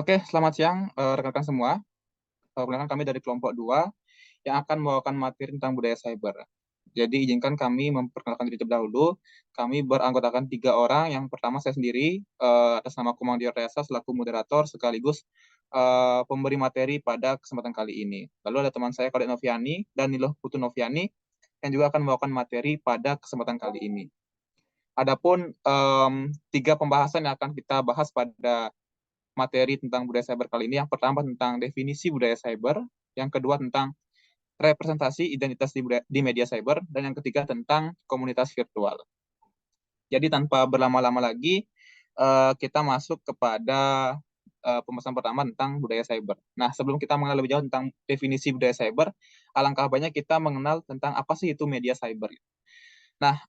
Oke, selamat siang rekan-rekan semua. Perkenalkan kami dari kelompok 2 yang akan membawakan materi tentang budaya cyber. Jadi izinkan kami memperkenalkan diri terlebih dahulu. Kami beranggotakan 3 orang. Yang pertama saya sendiri, atas nama Kumandir Reza selaku moderator sekaligus pemberi materi pada kesempatan kali ini. Lalu ada teman saya Kodet Noviani dan Niloh Putu Noviani yang juga akan membawakan materi pada kesempatan kali ini. Adapun 3 pembahasan yang akan kita bahas pada materi tentang budaya cyber kali ini. Yang pertama tentang definisi budaya cyber, yang kedua tentang representasi identitas di media cyber, dan yang ketiga tentang komunitas virtual. Jadi tanpa berlama-lama lagi, kita masuk kepada pembahasan pertama tentang budaya cyber. Nah, sebelum kita mengenal lebih jauh tentang definisi budaya cyber, alangkah banyak kita mengenal tentang apa sih itu media cyber. Nah,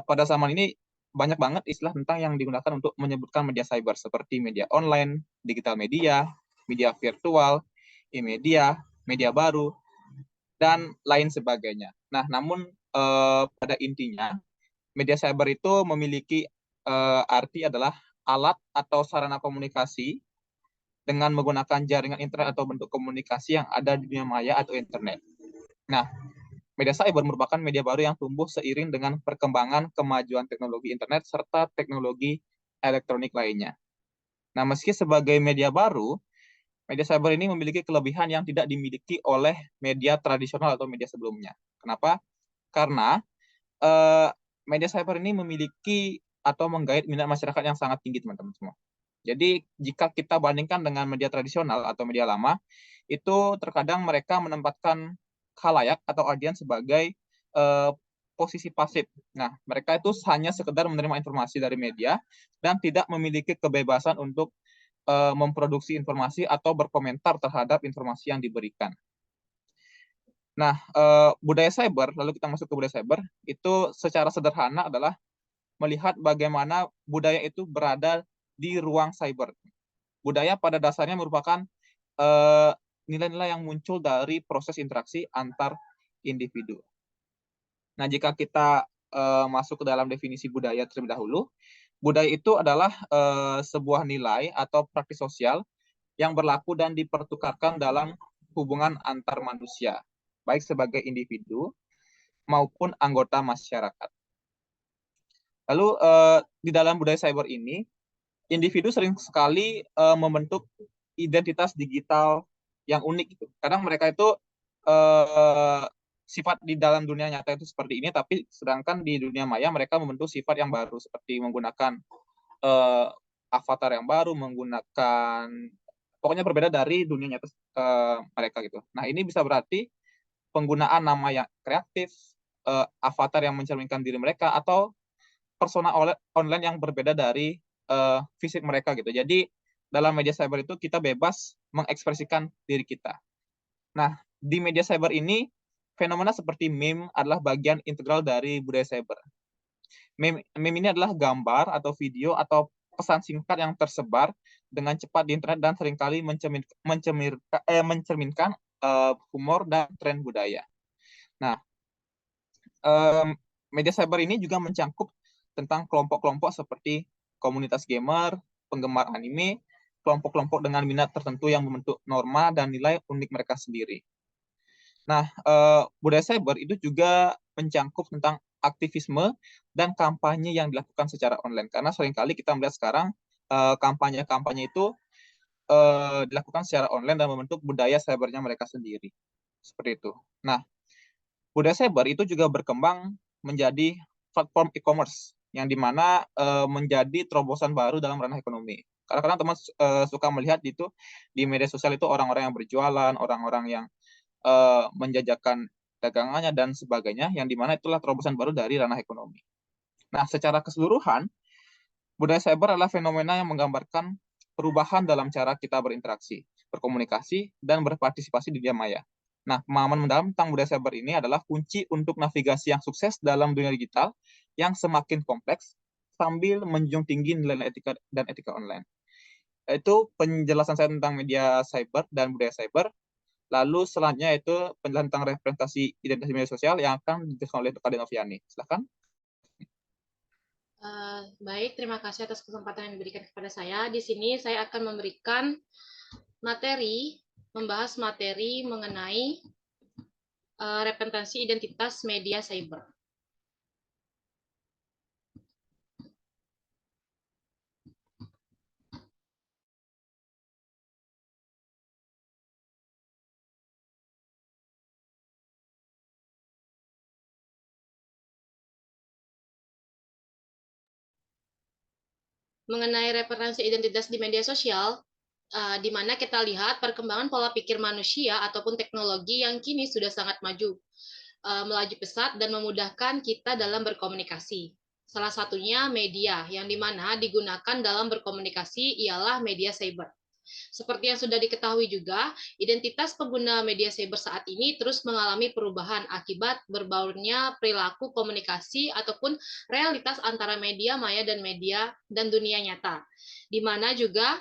pada zaman ini banyak banget istilah tentang yang digunakan untuk menyebutkan media cyber seperti media online, digital media, media virtual, e-media, media baru, dan lain sebagainya. Nah, namun pada intinya media cyber itu memiliki arti adalah alat atau sarana komunikasi dengan menggunakan jaringan internet atau bentuk komunikasi yang ada di dunia maya atau internet. Nah, media cyber merupakan media baru yang tumbuh seiring dengan perkembangan kemajuan teknologi internet serta teknologi elektronik lainnya. Nah, meski sebagai media baru, media cyber ini memiliki kelebihan yang tidak dimiliki oleh media tradisional atau media sebelumnya. Kenapa? Karena eh, media cyber ini memiliki atau menggait minat masyarakat yang sangat tinggi, teman-teman semua. Jadi, jika kita bandingkan dengan media tradisional atau media lama, itu terkadang mereka menempatkan khalayak atau audiens sebagai eh, posisi pasif. Nah, mereka itu hanya sekedar menerima informasi dari media dan tidak memiliki kebebasan untuk memproduksi informasi atau berkomentar terhadap informasi yang diberikan. Nah, budaya cyber, lalu kita masuk ke budaya cyber, itu secara sederhana adalah melihat bagaimana budaya itu berada di ruang cyber. Budaya pada dasarnya merupakan nilai-nilai yang muncul dari proses interaksi antar individu. Nah, jika kita masuk ke dalam definisi budaya terlebih dahulu, budaya itu adalah sebuah nilai atau praktik sosial yang berlaku dan dipertukarkan dalam hubungan antar manusia, baik sebagai individu maupun anggota masyarakat. Lalu di dalam budaya cyber ini, individu sering sekali membentuk identitas digital yang unik gitu. Kadang mereka itu sifat di dalam dunia nyata itu seperti ini, tapi sedangkan di dunia maya mereka membentuk sifat yang baru seperti menggunakan uh, avatar yang baru, menggunakan pokoknya berbeda dari dunia nyata mereka gitu. Nah, ini bisa berarti penggunaan nama yang kreatif, avatar yang mencerminkan diri mereka, atau persona online yang berbeda dari fisik mereka gitu. Jadi dalam media cyber itu kita bebas mengekspresikan diri kita. Nah, di media cyber ini fenomena seperti meme adalah bagian integral dari budaya cyber. Meme ini adalah gambar atau video atau pesan singkat yang tersebar dengan cepat di internet dan seringkali mencerminkan humor dan tren budaya. Nah, media cyber ini juga mencangkup tentang kelompok-kelompok seperti komunitas gamer, penggemar anime, kelompok-kelompok dengan minat tertentu yang membentuk norma dan nilai unik mereka sendiri. Nah, budaya cyber itu juga mencangkup tentang aktivisme dan kampanye yang dilakukan secara online. Karena seringkali kita melihat sekarang kampanye-kampanye itu dilakukan secara online dan membentuk budaya cybernya mereka sendiri. Seperti itu. Nah, budaya cyber itu juga berkembang menjadi platform e-commerce yang dimana menjadi terobosan baru dalam ranah ekonomi. Kadang-kadang teman suka melihat itu di media sosial itu orang-orang yang berjualan, orang-orang yang menjajakan dagangannya dan sebagainya, yang dimana itulah terobosan baru dari ranah ekonomi. Nah, secara keseluruhan, budaya cyber adalah fenomena yang menggambarkan perubahan dalam cara kita berinteraksi, berkomunikasi, dan berpartisipasi di dunia maya. Nah, pemahaman mendalam tentang budaya cyber ini adalah kunci untuk navigasi yang sukses dalam dunia digital yang semakin kompleks sambil menjunjung tinggi nilai etika dan etika online. Itu penjelasan saya tentang media cyber dan budaya cyber. Lalu selanjutnya itu penjelasan tentang representasi identitas media sosial yang akan dijelaskan oleh Dr. Noviani. Silakan. Baik, terima kasih atas kesempatan yang diberikan kepada saya. Di sini saya akan memberikan membahas materi mengenai representasi identitas media cyber. Mengenai referensi identitas di media sosial, di mana kita lihat perkembangan pola pikir manusia ataupun teknologi yang kini sudah sangat maju, melaju pesat dan memudahkan kita dalam berkomunikasi. Salah satunya media, yang dimana digunakan dalam berkomunikasi ialah media cyber. Seperti yang sudah diketahui juga, identitas pengguna media cyber saat ini terus mengalami perubahan akibat berbaurnya perilaku komunikasi ataupun realitas antara media maya dan dunia nyata. Di mana juga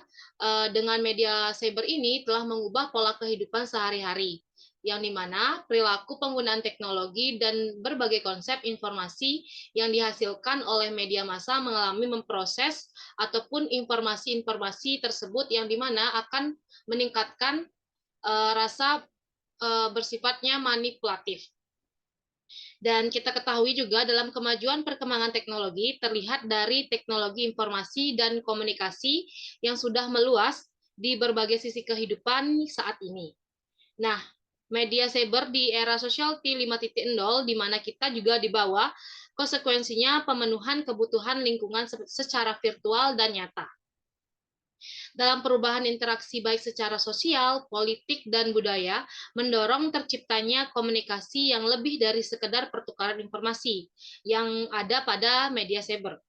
dengan media cyber ini telah mengubah pola kehidupan sehari-hari, yang dimana perilaku penggunaan teknologi dan berbagai konsep informasi yang dihasilkan oleh media massa mengalami memproses ataupun informasi-informasi tersebut yang dimana akan meningkatkan rasa bersifatnya manipulatif. Dan kita ketahui juga dalam kemajuan perkembangan teknologi terlihat dari teknologi informasi dan komunikasi yang sudah meluas di berbagai sisi kehidupan saat ini. Nah, media cyber di era sosial T5.0 di mana kita juga dibawa konsekuensinya pemenuhan kebutuhan lingkungan secara virtual dan nyata. Dalam perubahan interaksi baik secara sosial, politik, dan budaya, mendorong terciptanya komunikasi yang lebih dari sekedar pertukaran informasi yang ada pada media cyber.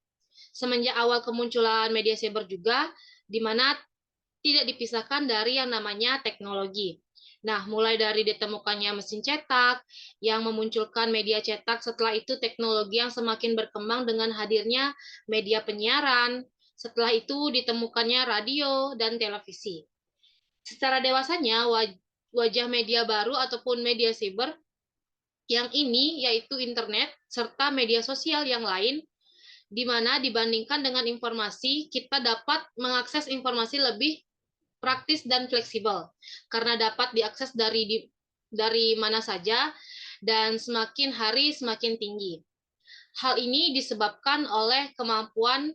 Semenjak awal kemunculan media cyber juga, di mana tidak dipisahkan dari yang namanya teknologi. Nah, mulai dari ditemukannya mesin cetak yang memunculkan media cetak, setelah itu teknologi yang semakin berkembang dengan hadirnya media penyiaran, setelah itu ditemukannya radio dan televisi. Secara dewasanya, wajah media baru ataupun media cyber yang ini yaitu internet serta media sosial yang lain, di mana dibandingkan dengan informasi, kita dapat mengakses informasi lebih praktis dan fleksibel karena dapat diakses dari mana saja dan semakin hari semakin tinggi. Hal ini disebabkan oleh kemampuan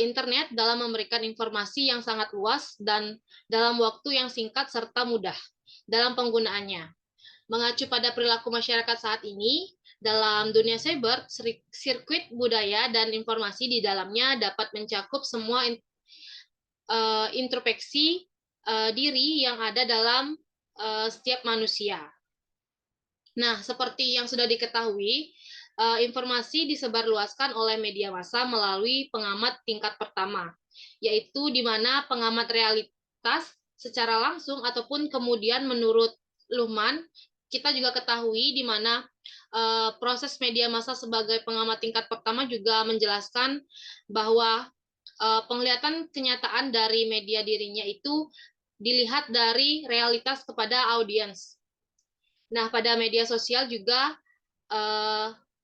internet dalam memberikan informasi yang sangat luas dan dalam waktu yang singkat serta mudah dalam penggunaannya. Mengacu pada perilaku masyarakat saat ini, dalam dunia cyber, sirkuit budaya dan informasi di dalamnya dapat mencakup semua introspeksi diri yang ada dalam setiap manusia. Nah, seperti yang sudah diketahui, informasi disebarluaskan oleh media massa melalui pengamat tingkat pertama, yaitu di mana pengamat realitas secara langsung ataupun kemudian menurut Luhmann, kita juga ketahui di mana proses media massa sebagai pengamat tingkat pertama juga menjelaskan bahwa penglihatan kenyataan dari media dirinya itu dilihat dari realitas kepada audiens. Nah, pada media sosial juga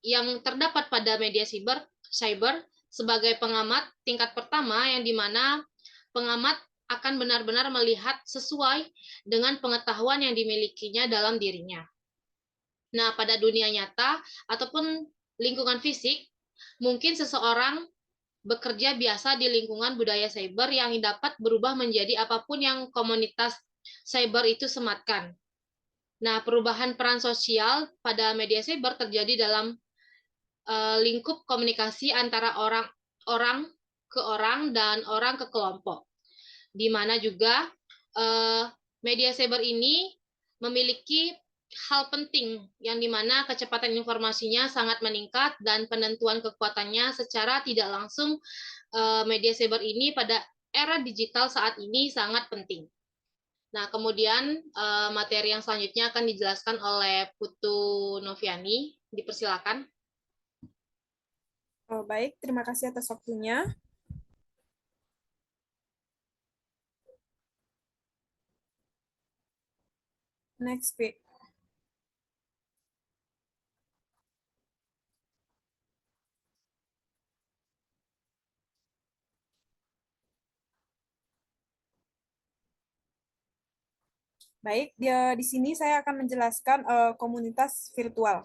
yang terdapat pada media cyber sebagai pengamat tingkat pertama yang dimana pengamat akan benar-benar melihat sesuai dengan pengetahuan yang dimilikinya dalam dirinya. Nah, pada dunia nyata ataupun lingkungan fisik, mungkin seseorang bekerja biasa di lingkungan budaya cyber yang dapat berubah menjadi apapun yang komunitas cyber itu sematkan. Nah, perubahan peran sosial pada media cyber terjadi dalam lingkup komunikasi antara orang ke orang dan orang ke kelompok, di mana juga media cyber ini memiliki hal penting yang dimana kecepatan informasinya sangat meningkat dan penentuan kekuatannya secara tidak langsung media cyber ini pada era digital saat ini sangat penting. Nah, kemudian materi yang selanjutnya akan dijelaskan oleh Putu Noviani. Dipersilakan. Oh, baik, terima kasih atas waktunya. Next, Pi. Baik, di sini saya akan menjelaskan komunitas virtual.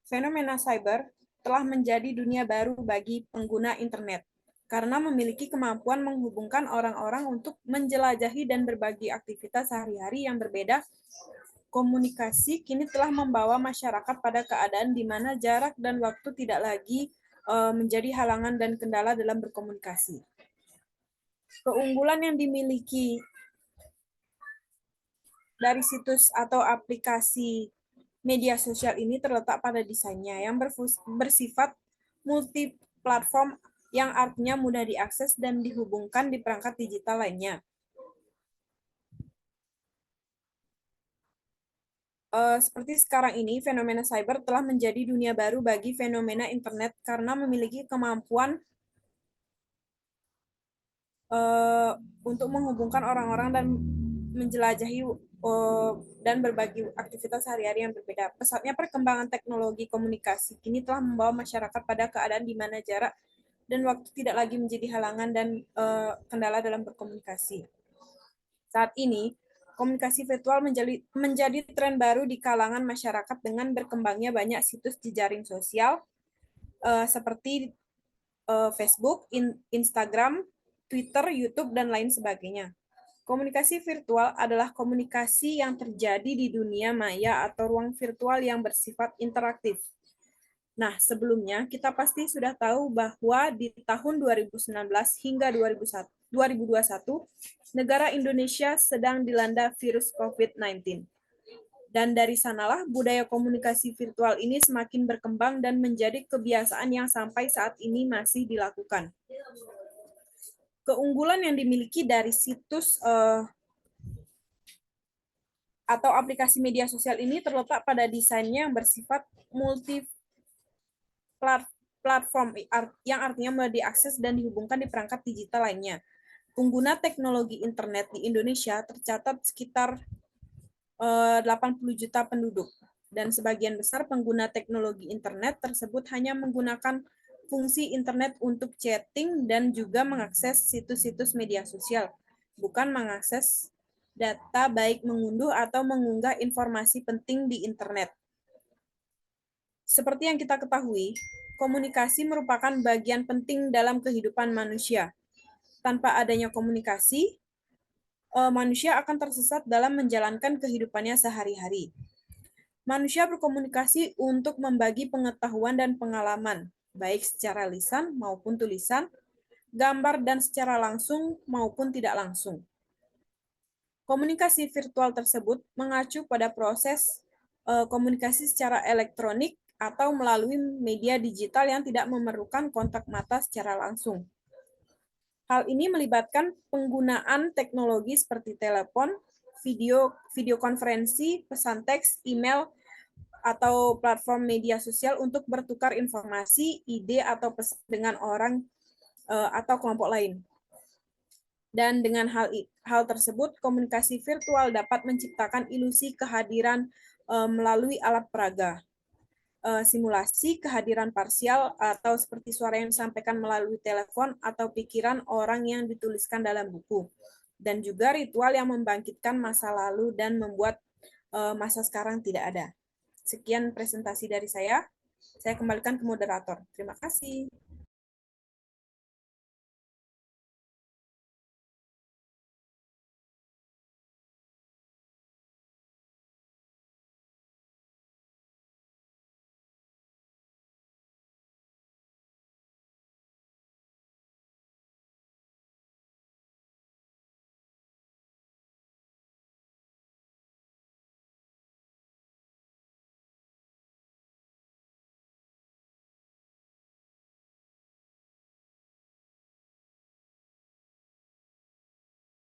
Fenomena cyber telah menjadi dunia baru bagi pengguna internet karena memiliki kemampuan menghubungkan orang-orang untuk menjelajahi dan berbagi aktivitas sehari-hari yang berbeda. Komunikasi kini telah membawa masyarakat pada keadaan di mana jarak dan waktu tidak lagi menjadi halangan dan kendala dalam berkomunikasi. Keunggulan yang dimiliki dari situs atau aplikasi media sosial ini terletak pada desainnya yang bersifat multi-platform yang artinya mudah diakses dan dihubungkan di perangkat digital lainnya. Seperti sekarang ini, fenomena cyber telah menjadi dunia baru bagi fenomena internet karena memiliki kemampuan untuk menghubungkan orang-orang dan menjelajahi dan berbagi aktivitas sehari-hari yang berbeda. Pesatnya perkembangan teknologi komunikasi kini telah membawa masyarakat pada keadaan di mana jarak dan waktu tidak lagi menjadi halangan dan kendala dalam berkomunikasi. Saat ini, komunikasi virtual menjadi tren baru di kalangan masyarakat dengan berkembangnya banyak situs jejaring sosial seperti Facebook, Instagram, Twitter, YouTube, dan lain sebagainya. Komunikasi virtual adalah komunikasi yang terjadi di dunia maya atau ruang virtual yang bersifat interaktif. Nah, sebelumnya kita pasti sudah tahu bahwa di tahun 2019 hingga 2021, negara Indonesia sedang dilanda virus COVID-19. Dan dari sanalah budaya komunikasi virtual ini semakin berkembang dan menjadi kebiasaan yang sampai saat ini masih dilakukan. Keunggulan yang dimiliki dari situs atau aplikasi media sosial ini terletak pada desainnya yang bersifat multi-platform yang artinya mudah diakses dan dihubungkan di perangkat digital lainnya. Pengguna teknologi internet di Indonesia tercatat sekitar 80 juta penduduk, dan sebagian besar pengguna teknologi internet tersebut hanya menggunakan fungsi internet untuk chatting dan juga mengakses situs-situs media sosial, bukan mengakses data baik mengunduh atau mengunggah informasi penting di internet. Seperti yang kita ketahui, komunikasi merupakan bagian penting dalam kehidupan manusia. Tanpa adanya komunikasi, manusia akan tersesat dalam menjalankan kehidupannya sehari-hari. Manusia berkomunikasi untuk membagi pengetahuan dan pengalaman, baik secara lisan maupun tulisan, gambar dan secara langsung maupun tidak langsung. Komunikasi virtual tersebut mengacu pada proses komunikasi secara elektronik atau melalui media digital yang tidak memerlukan kontak mata secara langsung. Hal ini melibatkan penggunaan teknologi seperti telepon, video konferensi, pesan teks, email, atau platform media sosial untuk bertukar informasi, ide, atau pesan dengan orang atau kelompok lain. Dan dengan hal tersebut, komunikasi virtual dapat menciptakan ilusi kehadiran melalui alat peraga, simulasi kehadiran parsial, atau seperti suara yang disampaikan melalui telepon atau pikiran orang yang dituliskan dalam buku. Dan juga ritual yang membangkitkan masa lalu dan membuat masa sekarang tidak ada. Sekian presentasi dari saya kembalikan ke moderator. Terima kasih.